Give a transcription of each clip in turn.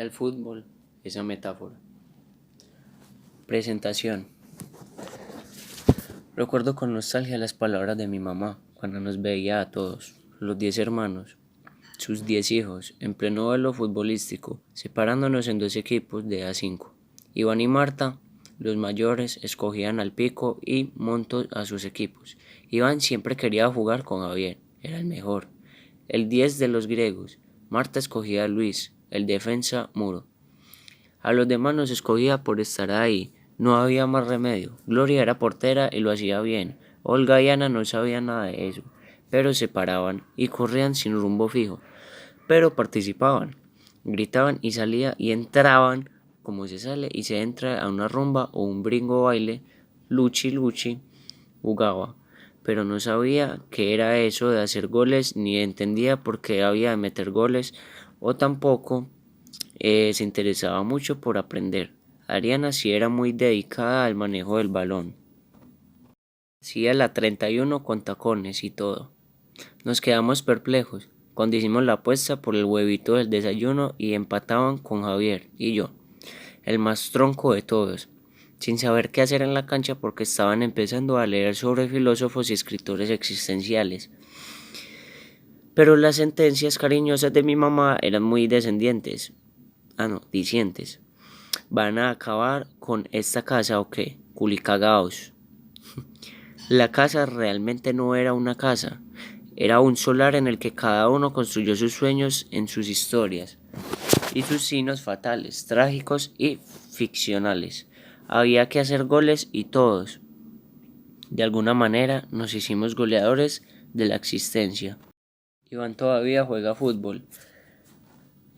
El fútbol, esa metáfora. Presentación. Recuerdo con nostalgia las palabras de mi mamá cuando nos veía a todos, los 10 hermanos, sus 10 hijos, en pleno duelo futbolístico, separándonos en dos equipos de A5. Iván y Marta, los mayores, escogían al Pico y Monto a sus equipos. Iván siempre quería jugar con Javier, era el mejor. El 10 de los griegos. Marta escogía a Luis, el defensa Muro. A los demás nos escogía por estar ahí, no había más remedio. Gloria era portera y lo hacía bien. Olga y Ana no sabían nada de eso, pero se paraban y corrían sin rumbo fijo. Pero participaban, gritaban y salían y entraban como se sale y se entra a una rumba o un bringo baile. Luchi Luchi jugaba, pero no sabía qué era eso de hacer goles ni entendía por qué había de meter goles o tampoco se interesaba mucho por aprender. Ariana sí era muy dedicada al manejo del balón. Hacía la 31 con tacones y todo. Nos quedamos perplejos cuando hicimos la apuesta por el huevito del desayuno y empataban con Javier y yo, el más tronco de todos, sin saber qué hacer en la cancha porque estaban empezando a leer sobre filósofos y escritores existenciales. Pero las sentencias cariñosas de mi mamá eran muy dicientes. ¿Van a acabar con esta casa o qué? Culicagaos. La casa realmente no era una casa, era un solar en el que cada uno construyó sus sueños en sus historias y sus signos fatales, trágicos y ficcionales. Había que hacer goles y todos, de alguna manera, nos hicimos goleadores de la existencia. Iván todavía juega fútbol.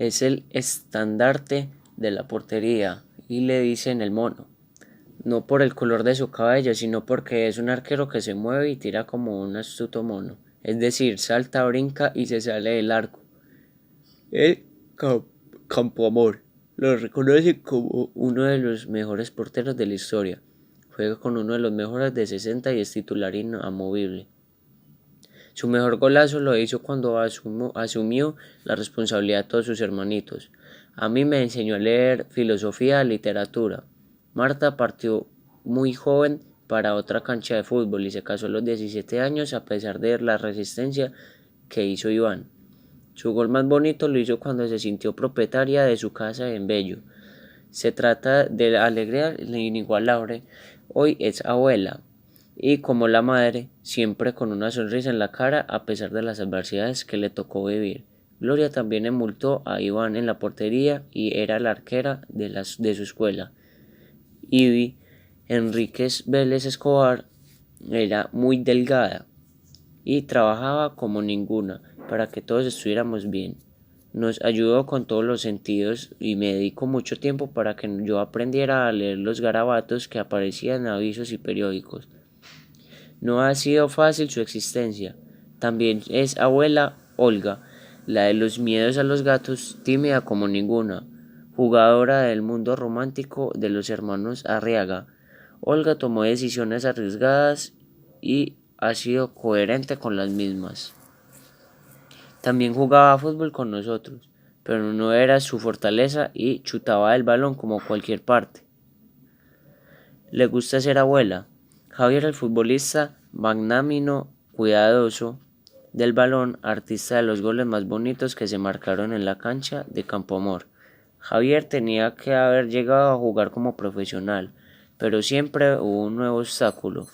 Es el estandarte de la portería y le dicen el mono. No por el color de su cabello, sino porque es un arquero que se mueve y tira como un astuto mono. Es decir, salta, brinca y se sale del arco. El Campoamor lo reconoce como uno de los mejores porteros de la historia. Juega con uno de los mejores de 60 y es titular inamovible. Su mejor golazo lo hizo cuando asumió la responsabilidad de todos sus hermanitos. A mí me enseñó a leer filosofía, literatura. Marta partió muy joven para otra cancha de fútbol y se casó a los 17 años a pesar de la resistencia que hizo Iván. Su gol más bonito lo hizo cuando se sintió propietaria de su casa en Bello. Se trata de la alegría inigualable. Hoy es abuela y como la madre, siempre con una sonrisa en la cara a pesar de las adversidades que le tocó vivir. Gloria también emultó a Iván en la portería y era la arquera de su escuela. Ivy Enríquez Vélez Escobar era muy delgada y trabajaba como ninguna para que todos estuviéramos bien. Nos ayudó con todos los sentidos y me dedicó mucho tiempo para que yo aprendiera a leer los garabatos que aparecían en avisos y periódicos. No ha sido fácil su existencia. También es abuela Olga, la de los miedos a los gatos, tímida como ninguna, jugadora del mundo romántico de los hermanos Arriaga. Olga tomó decisiones arriesgadas y ha sido coherente con las mismas. También jugaba fútbol con nosotros, pero no era su fortaleza y chutaba el balón como cualquier parte. Le gusta ser abuela. Javier, el futbolista, magnánimo, cuidadoso del balón, artista de los goles más bonitos que se marcaron en la cancha de Campoamor. Javier tenía que haber llegado a jugar como profesional, pero siempre hubo un nuevo obstáculo.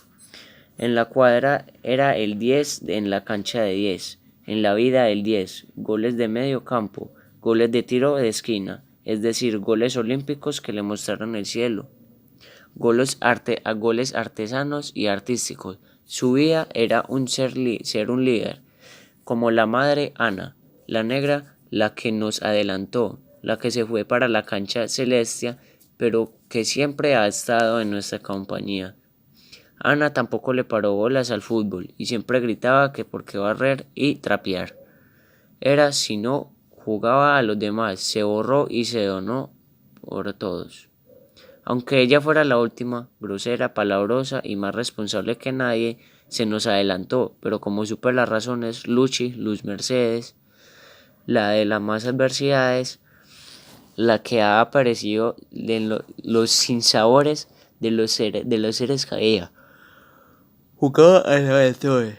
En la cuadra era el 10 en la cancha de 10, en la vida el 10, goles de medio campo, goles de tiro de esquina, es decir, goles olímpicos que le mostraron el cielo. Goles artesanos y artísticos. Su vida era ser un líder, como la madre Ana, la negra, la que nos adelantó, la que se fue para la cancha celestia, pero que siempre ha estado en nuestra compañía. Ana tampoco le paró bolas al fútbol y siempre gritaba que por qué barrer y trapear. Era si no jugaba a los demás, se borró y se donó por todos. Aunque ella fuera la última, grosera, palabrosa y más responsable que nadie, se nos adelantó, pero como supe las razones, Luz Mercedes, la de las más adversidades, la que ha aparecido en los sinsabores de los seres que ella. Jugaba a la de todo.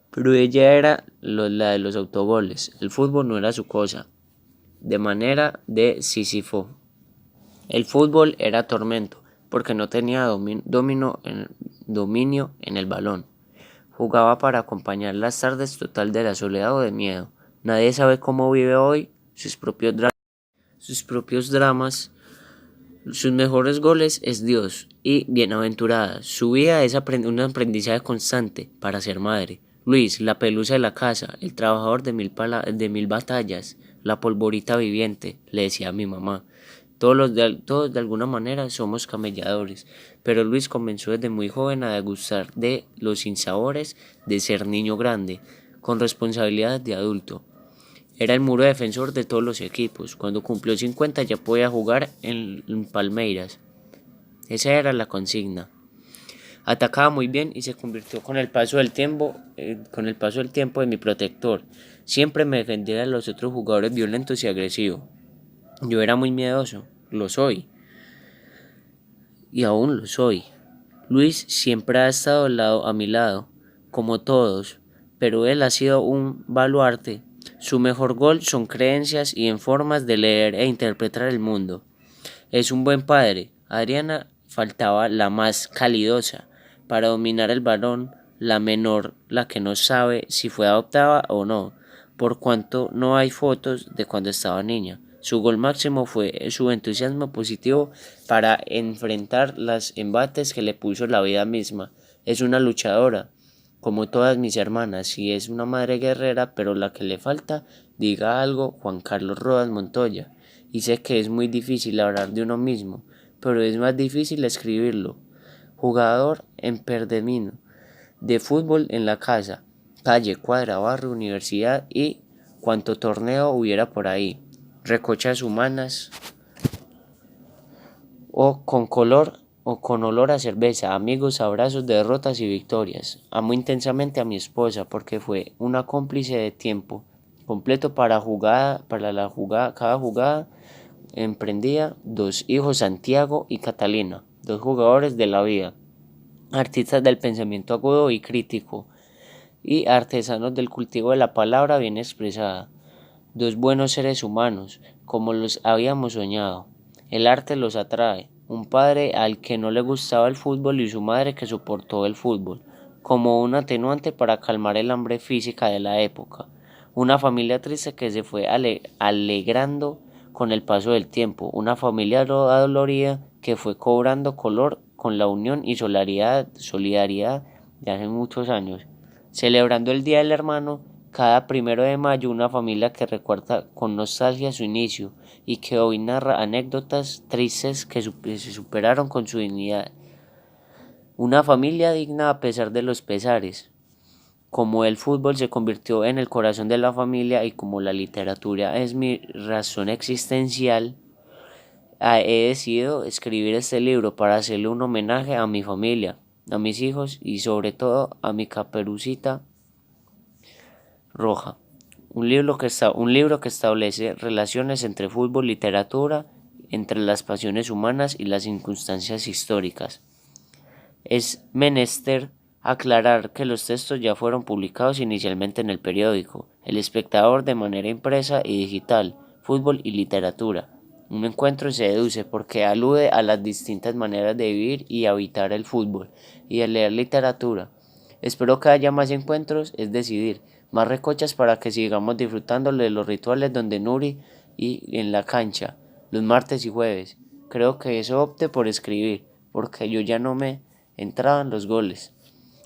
Pero ella era la de los autogoles. El fútbol no era su cosa. De manera de Sísifo. El fútbol era tormento, porque no tenía dominio en el balón. Jugaba para acompañar las tardes total de la soledad o de miedo. Nadie sabe cómo vive hoy sus propios dramas. Sus mejores goles es Dios y bienaventurada. Su vida es un aprendizaje constante para ser madre. Luis, la pelusa de la casa, el trabajador de mil batallas, la polvorita viviente, le decía a mi mamá. Todos de alguna manera somos camelladores, pero Luis comenzó desde muy joven a degustar de los sinsabores de ser niño grande, con responsabilidades de adulto. Era el muro defensor de todos los equipos. Cuando cumplió 50 ya podía jugar en Palmeiras. Esa era la consigna. Atacaba muy bien y se convirtió con el paso del tiempo en mi protector. Siempre me defendía de los otros jugadores violentos y agresivos. Yo era muy miedoso, lo soy, y aún lo soy. Luis siempre ha estado a mi lado, como todos, pero él ha sido un baluarte. Su mejor gol son creencias y en formas de leer e interpretar el mundo. Es un buen padre. Adriana faltaba la más calidosa para dominar el balón, la menor, la que no sabe si fue adoptada o no, por cuanto no hay fotos de cuando estaba niña. Su gol máximo fue su entusiasmo positivo para enfrentar los embates que le puso la vida misma. Es una luchadora, como todas mis hermanas, y es una madre guerrera, pero la que le falta, diga algo, Juan Carlos Rodas Montoya. Y sé que es muy difícil hablar de uno mismo, pero es más difícil escribirlo. Jugador en Perdemino, de fútbol en la casa, calle, cuadra, barrio, universidad y cuanto torneo hubiera por ahí. Recochas humanas o con olor a cerveza, amigos, abrazos, derrotas y victorias. Amo intensamente a mi esposa porque fue una cómplice de tiempo completo para cada jugada emprendida. Dos hijos, Santiago y Catalina, dos jugadores de la vida, artistas del pensamiento agudo y crítico y artesanos del cultivo de la palabra bien expresada. Dos buenos seres humanos, como los habíamos soñado. El arte los atrae. Un padre al que no le gustaba el fútbol y su madre que soportó el fútbol, como un atenuante para calmar el hambre física de la época. Una familia triste que se fue alegrando con el paso del tiempo. Una familia adolorida que fue cobrando color con la unión y solidaridad de hace muchos años. Celebrando el Día del Hermano, cada 1 de mayo, una familia que recuerda con nostalgia su inicio y que hoy narra anécdotas tristes que se superaron con su dignidad. Una familia digna a pesar de los pesares. Como el fútbol se convirtió en el corazón de la familia y como la literatura es mi razón existencial, he decidido escribir este libro para hacerle un homenaje a mi familia, a mis hijos y sobre todo a mi Caperucita Roja. Un libro que establece relaciones entre fútbol y literatura, entre las pasiones humanas y las circunstancias históricas. Es menester aclarar que los textos ya fueron publicados inicialmente en el periódico El Espectador de manera impresa y digital, Fútbol y Literatura. Un encuentro se deduce porque alude a las distintas maneras de vivir y habitar el fútbol y de leer literatura. Espero que haya más encuentros, es decidir, más recochas para que sigamos disfrutando de los rituales donde Nuri y en la cancha, los martes y jueves. Creo que eso opte por escribir, porque yo ya no me entraban los goles,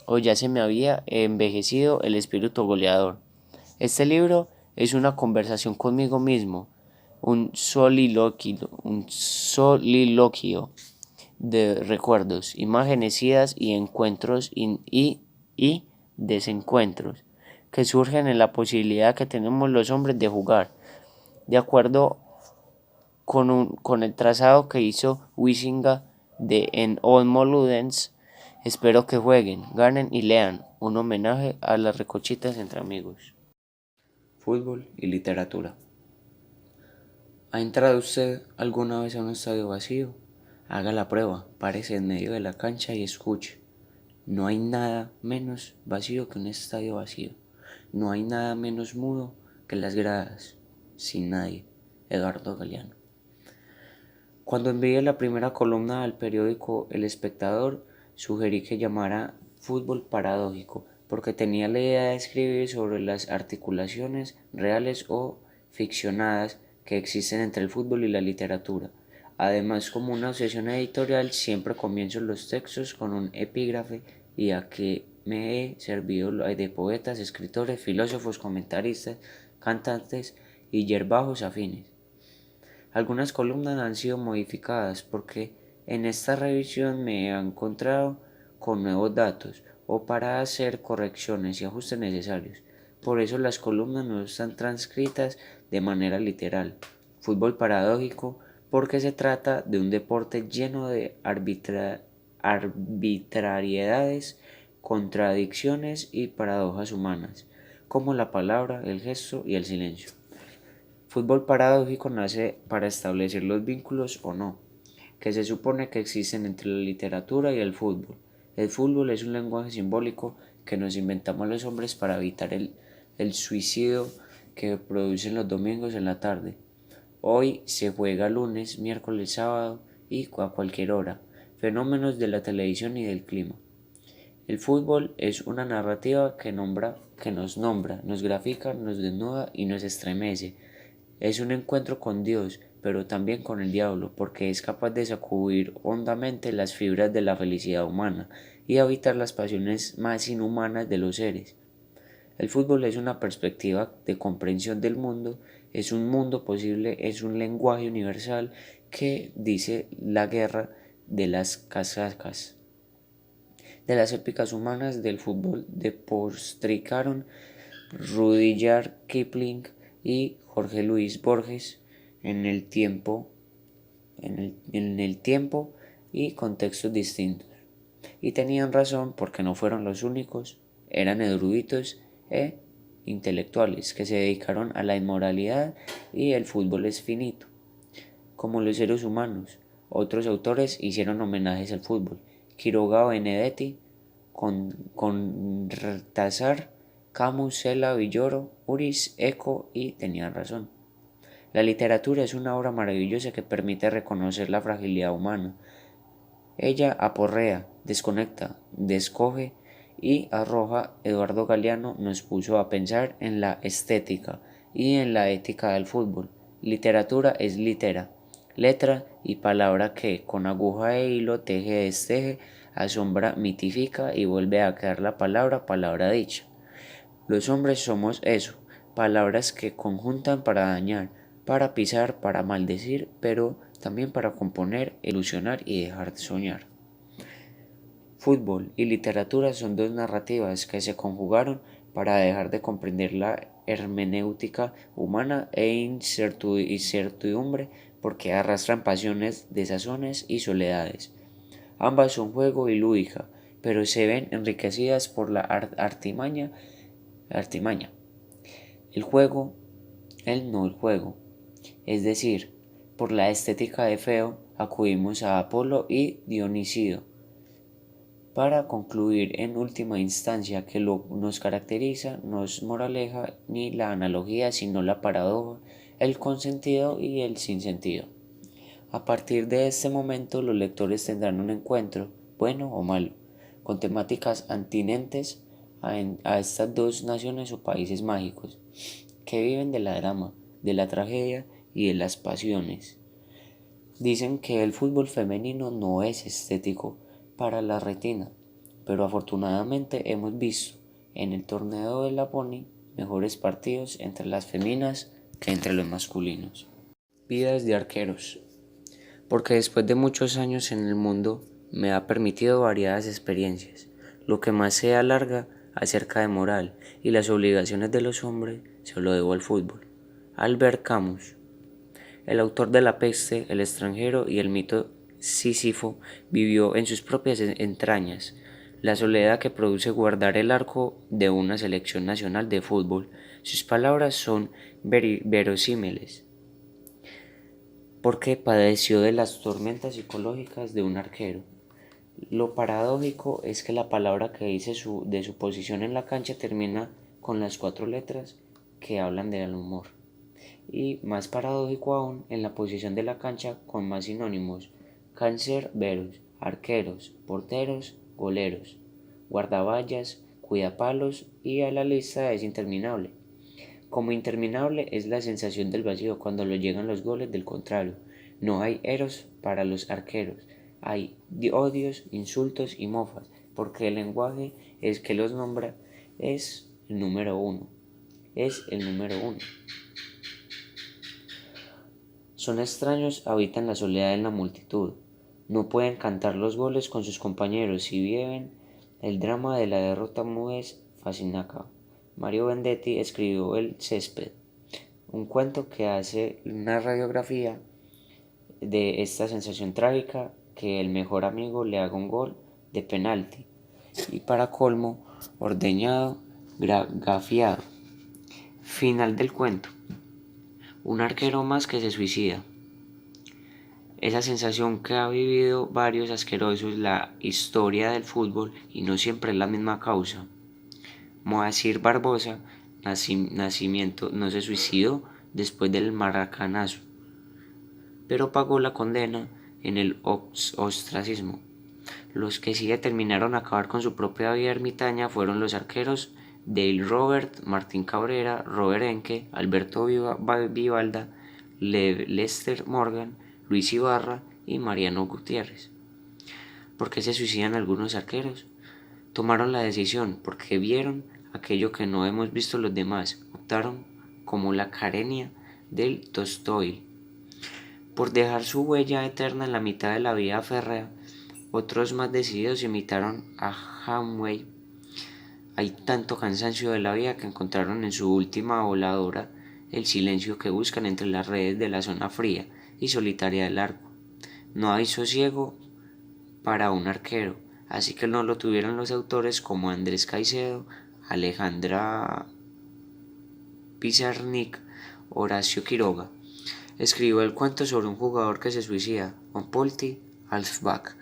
o ya se me había envejecido el espíritu goleador. Este libro es una conversación conmigo mismo, un soliloquio de recuerdos, imágenes, idas y encuentros y desencuentros que surgen en la posibilidad que tenemos los hombres de jugar, de acuerdo con el trazado que hizo Huizinga en Olmo Ludens. Espero que jueguen, ganen y lean. Un homenaje a las recochitas entre amigos. Fútbol y literatura. ¿Ha entrado usted alguna vez a un estadio vacío? Haga la prueba, párese en medio de la cancha y escuche. No hay nada menos vacío que un estadio vacío. No hay nada menos mudo que las gradas, sin nadie. Eduardo Galeano. Cuando envié la primera columna al periódico El Espectador, sugerí que llamara fútbol paradójico, porque tenía la idea de escribir sobre las articulaciones reales o ficcionadas que existen entre el fútbol y la literatura. Además, como una obsesión editorial, siempre comienzo los textos con un epígrafe y a que me he servido de poetas, escritores, filósofos, comentaristas, cantantes y yerbajos afines. Algunas columnas han sido modificadas porque en esta revisión me he encontrado con nuevos datos o para hacer correcciones y ajustes necesarios. Por eso las columnas no están transcritas de manera literal. Fútbol paradójico porque se trata de un deporte lleno de arbitrariedades, contradicciones y paradojas humanas, como la palabra, el gesto y el silencio. Fútbol paradójico nace para establecer los vínculos o no, que se supone que existen entre la literatura y el fútbol. El fútbol es un lenguaje simbólico que nos inventamos los hombres para evitar el suicidio que producen los domingos en la tarde. Hoy se juega lunes, miércoles, sábado y a cualquier hora. Fenómenos de la televisión y del clima. El fútbol es una narrativa que nos nombra, nos grafica, nos desnuda y nos estremece. Es un encuentro con Dios, pero también con el diablo, porque es capaz de sacudir hondamente las fibras de la felicidad humana y habitar las pasiones más inhumanas de los seres. El fútbol es una perspectiva de comprensión del mundo, es un mundo posible, es un lenguaje universal que dice la guerra de las casacas. De las épicas humanas del fútbol depostricaron Rudyard Kipling y Jorge Luis Borges en el tiempo y contextos distintos. Y tenían razón porque no fueron los únicos, eran eruditos e intelectuales que se dedicaron a la inmoralidad y el fútbol es finito. Como los seres humanos, otros autores hicieron homenajes al fútbol. Quiroga Benedetti, Cortázar, Camus, Cela, Villoro, Uris, Eco y tenían razón. La literatura es una obra maravillosa que permite reconocer la fragilidad humana. Ella aporrea, desconecta, descoge y arroja. Eduardo Galeano nos puso a pensar en la estética y en la ética del fútbol. Literatura es litera, letra y palabra que, con aguja e hilo, teje, desteje, asombra, mitifica y vuelve a quedar la palabra, palabra dicha. Los hombres somos eso, palabras que conjuntan para dañar, para pisar, para maldecir, pero también para componer, ilusionar y dejar de soñar. Fútbol y literatura son dos narrativas que se conjugaron para dejar de comprender la hermenéutica humana e incertidumbre porque arrastran pasiones, desazones y soledades. Ambas son juego y lúdica, pero se ven enriquecidas por la artimaña. El juego, el no el juego. Es decir, por la estética de Feo acudimos a Apolo y Dionisio para concluir en última instancia que lo nos caracteriza no es moraleja ni la analogía sino la paradoja, el consentido y el sinsentido. A partir de este momento los lectores tendrán un encuentro, bueno o malo, con temáticas antinentes a estas dos naciones o países mágicos, que viven de la drama, de la tragedia y de las pasiones. Dicen que el fútbol femenino no es estético para la retina, pero afortunadamente hemos visto en el torneo de la Pony mejores partidos entre las femeninas que entre los masculinos. Vidas de arqueros. Porque después de muchos años en el mundo me ha permitido variadas experiencias. Lo que más se alarga acerca de moral y las obligaciones de los hombres se lo debo al fútbol. Albert Camus, el autor de La peste, El extranjero y el mito Sísifo, vivió en sus propias entrañas la soledad que produce guardar el arco de una selección nacional de fútbol. Sus palabras son verosímiles. porque padeció de las tormentas psicológicas de un arquero. Lo paradójico es que la palabra que dice de su posición en la cancha termina con las 4 letras que hablan del humor. Y más paradójico aún, en la posición de la cancha con más sinónimos: cancerberos, arqueros, porteros, goleros, guardaballas, cuidapalos, y a la lista es interminable. Como interminable es la sensación del vacío cuando le llegan los goles del contrario. No hay eros para los arqueros, hay odios, insultos y mofas, porque el lenguaje es que los nombra es el número uno. Es el número uno. Son extraños, habitan la soledad en la multitud. No pueden cantar los goles con sus compañeros y viven el drama de la derrota mudes fascinaca. Mario Vendetti escribió El césped, un cuento que hace una radiografía de esta sensación trágica: que el mejor amigo le haga un gol de penalti y, para colmo, ordeñado, gafiado. Final del cuento: un arquero más que se suicida. Esa sensación que ha vivido varios asquerosos la historia del fútbol, y no siempre es la misma causa. Moacir Barbosa Nacimiento no se suicidó después del maracanazo, pero pagó la condena en el ostracismo. Los que sí determinaron acabar con su propia vida ermitaña fueron los arqueros Dale Robert, Martín Cabrera, Robert Enke, Alberto Vivalda, Lester Morgan, Luis Ibarra y Mariano Gutiérrez. ¿Por qué se suicidan algunos arqueros? Tomaron la decisión porque vieron aquello que no hemos visto los demás. Optaron, como la Carenia del Tolstói, por dejar su huella eterna en la mitad de la vida férrea. Otros más decididos imitaron a Hemingway. Hay tanto cansancio de la vida que encontraron en su última voladora el silencio que buscan entre las redes de la zona fría y solitaria del arco. No hay sosiego para un arquero, así que no lo tuvieron los autores como Andrés Caicedo, Alejandra Pizarnik, Horacio Quiroga. Escribió el cuento sobre un jugador que se suicida, Juan Polti Alsbach,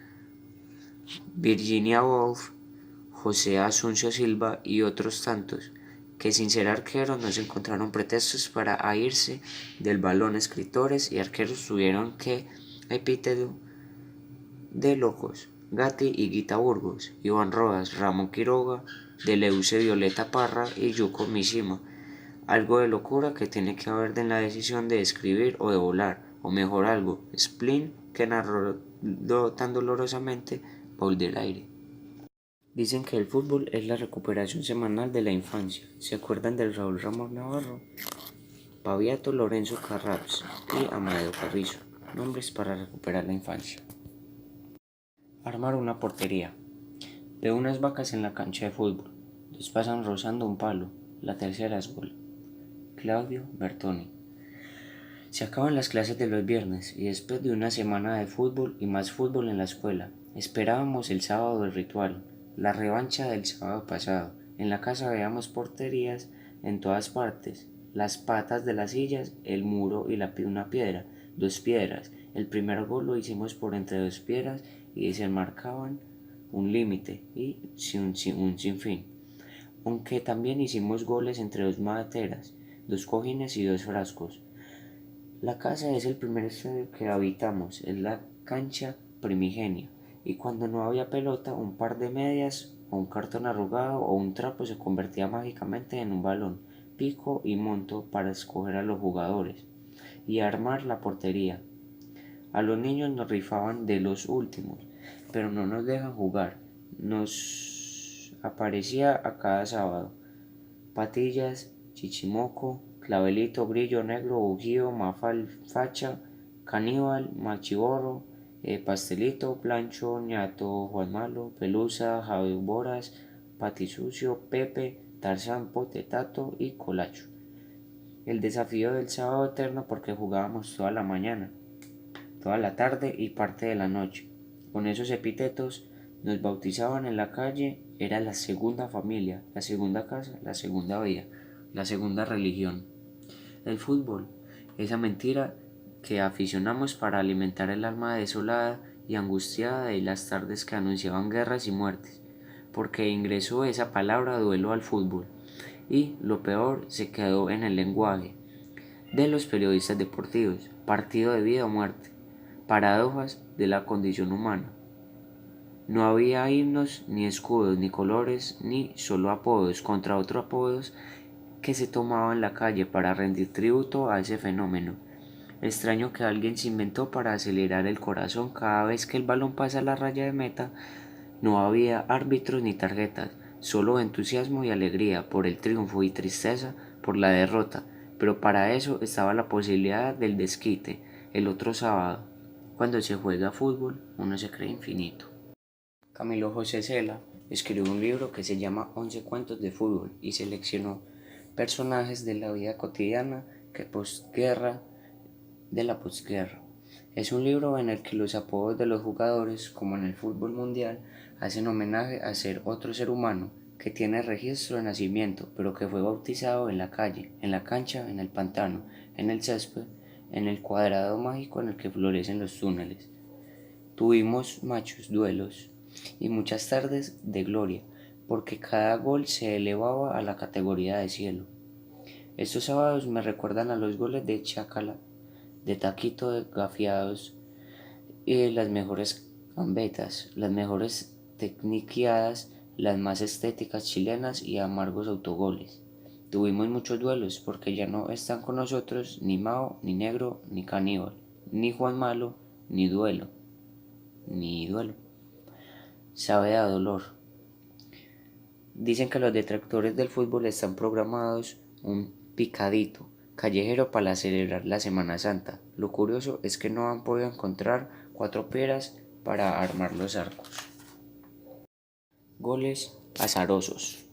Virginia Woolf, José Asuncio Silva y otros tantos, que sin ser arqueros no se encontraron pretextos para irse del balón. Escritores y arqueros tuvieron que epíteto de locos: Gatti y Guita Burgos, Iván Rodas, Ramón Quiroga, Deleuze Violeta Parra y Yuko Mishima. Algo de locura que tiene que haber en la decisión de escribir o de volar, o mejor algo, spleen, que narró tan dolorosamente Paul del Aire. Dicen que el fútbol es la recuperación semanal de la infancia. ¿Se acuerdan del Raúl Ramón Navarro, Paviato Lorenzo Carraps y Amadeo Carrizo? Nombres para recuperar la infancia. Armar una portería. Veo unas vacas en la cancha de fútbol. Dos pasan rozando un palo. La tercera es gol. Claudio Bertoni. Se acaban las clases de los viernes y después de una semana de fútbol y más fútbol en la escuela, esperábamos el sábado del ritual, la revancha del sábado pasado. En la casa veíamos porterías en todas partes: las patas de las sillas, el muro y una piedra, dos piedras. El primer gol lo hicimos por entre dos piedras y se marcaban un límite y un sinfín. Aunque también hicimos goles entre dos materas, dos cojines y dos frascos. La casa es el primer estadio que habitamos, es la cancha primigenia, y cuando no había pelota, un par de medias o un cartón arrugado o un trapo se convertía mágicamente en un balón, pico y monto para escoger a los jugadores y armar la portería. A los niños nos rifaban de los últimos, pero no nos dejan jugar. Nos aparecía a cada sábado: patillas, chichimoco, clavelito, grillo negro, bujío, facha, caníbal, machiborro, pastelito, plancho, ñato, Juan Malo, pelusa, Javi Boras, patisucio, Pepe, Tarzán, Pote, Tato y Colacho. El desafío del sábado eterno porque jugábamos toda la mañana, toda la tarde y parte de la noche. Con esos epítetos nos bautizaban en la calle. Era la segunda familia, la segunda casa, la segunda vida, la segunda religión. El fútbol, esa mentira que aficionamos para alimentar el alma desolada y angustiada de las tardes que anunciaban guerras y muertes, porque ingresó esa palabra duelo al fútbol, y lo peor se quedó en el lenguaje de los periodistas deportivos, partido de vida o muerte, paradojas de la condición humana. No había himnos, ni escudos, ni colores, ni solo apodos contra otros apodos que se tomaban en la calle para rendir tributo a ese fenómeno. Extraño que alguien se inventó para acelerar el corazón cada vez que el balón pasa la raya de meta. No había árbitros ni tarjetas, solo entusiasmo y alegría por el triunfo y tristeza por la derrota, pero para eso estaba la posibilidad del desquite el otro sábado. Cuando se juega fútbol, uno se cree infinito. Camilo José Cela escribió un libro que se llama 11 cuentos de fútbol y seleccionó personajes de la vida cotidiana que de la posguerra. Es un libro en el que los apodos de los jugadores, como en el fútbol mundial, hacen homenaje a ser otro ser humano que tiene registro de nacimiento, pero que fue bautizado en la calle, en la cancha, en el pantano, en el césped, en el cuadrado mágico en el que florecen los túneles. Tuvimos machos duelos y muchas tardes de gloria, porque cada gol se elevaba a la categoría de cielo. Estos sábados me recuerdan a los goles de Chácala, de Taquito de Gafiados y de las mejores gambetas, las mejores tecniqueadas, las más estéticas chilenas y amargos autogoles. Tuvimos muchos duelos porque ya no están con nosotros ni Mao, ni Negro, ni Caníbal, ni Juan Malo, ni duelo. Sabe a dolor. Dicen que los detractores del fútbol están programados un picadito callejero para celebrar la Semana Santa. Lo curioso es que no han podido encontrar 4 piedras para armar los arcos. Goles azarosos.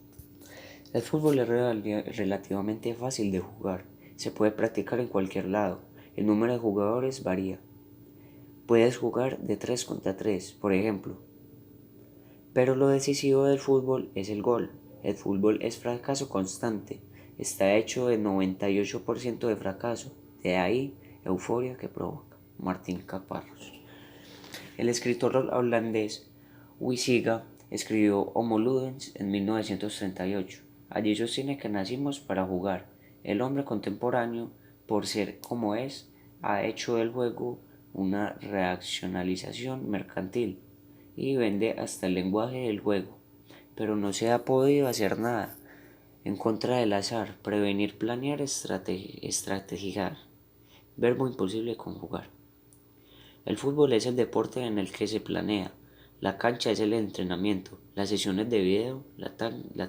El fútbol es relativamente fácil de jugar. Se puede practicar en cualquier lado. El número de jugadores varía. Puedes jugar de 3 contra 3, por ejemplo. Pero lo decisivo del fútbol es el gol. El fútbol es fracaso constante. Está hecho de 98% de fracaso. De ahí, euforia que provoca. Martín Caparrós. El escritor holandés Huizinga escribió Homo Ludens en 1938. Allí sostiene que nacimos para jugar. El hombre contemporáneo, por ser como es, ha hecho del juego una reaccionalización mercantil y vende hasta el lenguaje del juego, pero no se ha podido hacer nada en contra del azar, prevenir, planear, estrategiar, verbo imposible conjugar. El fútbol es el deporte en el que se planea, la cancha es el entrenamiento, las sesiones de video, la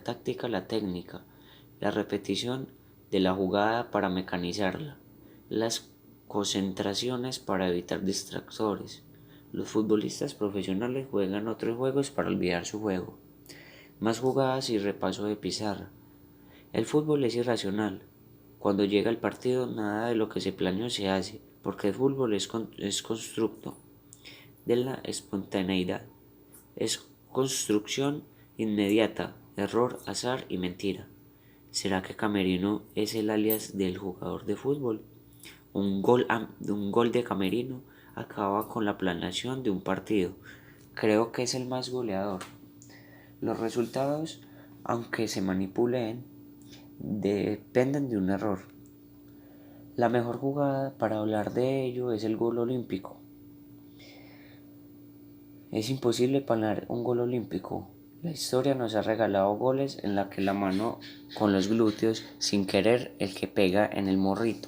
táctica, la técnica, la repetición de la jugada para mecanizarla, las concentraciones para evitar distractores. Los futbolistas profesionales juegan otros juegos para olvidar su juego. Más jugadas y repaso de pizarra. El fútbol es irracional. Cuando llega el partido, nada de lo que se planeó se hace, porque el fútbol es constructo de la espontaneidad. Es construcción inmediata, error, azar y mentira. ¿Será que Camerino es el alias del jugador de fútbol? Un gol de Camerino acaba con la planeación de un partido. Creo que es el más goleador. Los resultados, aunque se manipulen, dependen de un error. La mejor jugada para hablar de ello es el gol olímpico. Es imposible planear un gol olímpico. La historia nos ha regalado goles en la que la mano con los glúteos sin querer, el que pega en el morrito,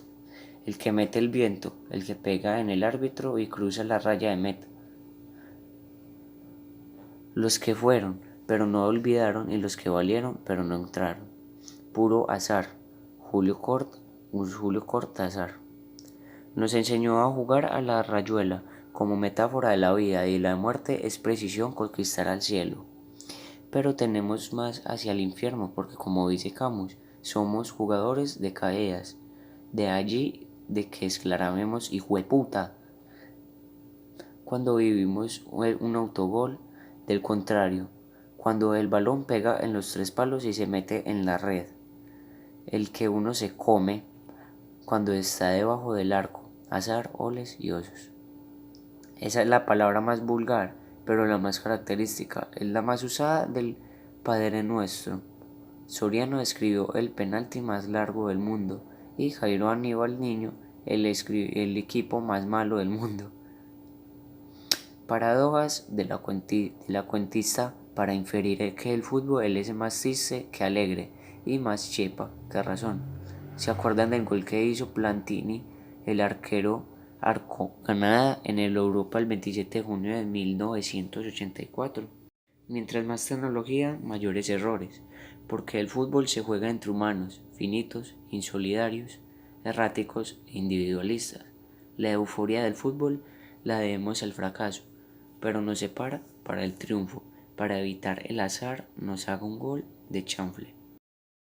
el que mete el viento, el que pega en el árbitro y cruza la raya de meta. Los que fueron, pero no olvidaron, y los que valieron, pero no entraron. Puro azar. Julio Cortázar. Nos enseñó a jugar a la rayuela, como metáfora de la vida y la muerte es precisión conquistar al cielo. Pero tenemos más hacia el infierno, porque como dice Camus, somos jugadores de caídas. De allí de que exclamemos hijueputa cuando vivimos un autogol, del contrario, cuando el balón pega en los 3 palos y se mete en la red, el que uno se come cuando está debajo del arco, azar, oles y osos. Esa es la palabra más vulgar, pero la más característica, es la más usada del Padre Nuestro. Soriano escribió el penalti más largo del mundo y Jairo Aníbal Niño el equipo más malo del mundo. Paradojas de la cuentista para inferir que el fútbol es más triste que alegre y más chepa que razón. ¿Se acuerdan del gol que hizo Plantini, el arquero Arco-Canadá en el Europa el 27 de junio de 1984? Mientras más tecnología, mayores errores, porque el fútbol se juega entre humanos, finitos, insolidarios, erráticos e individualistas. La euforia del fútbol la debemos al fracaso, pero nos separa para el triunfo, para evitar el azar nos haga un gol de chanfle.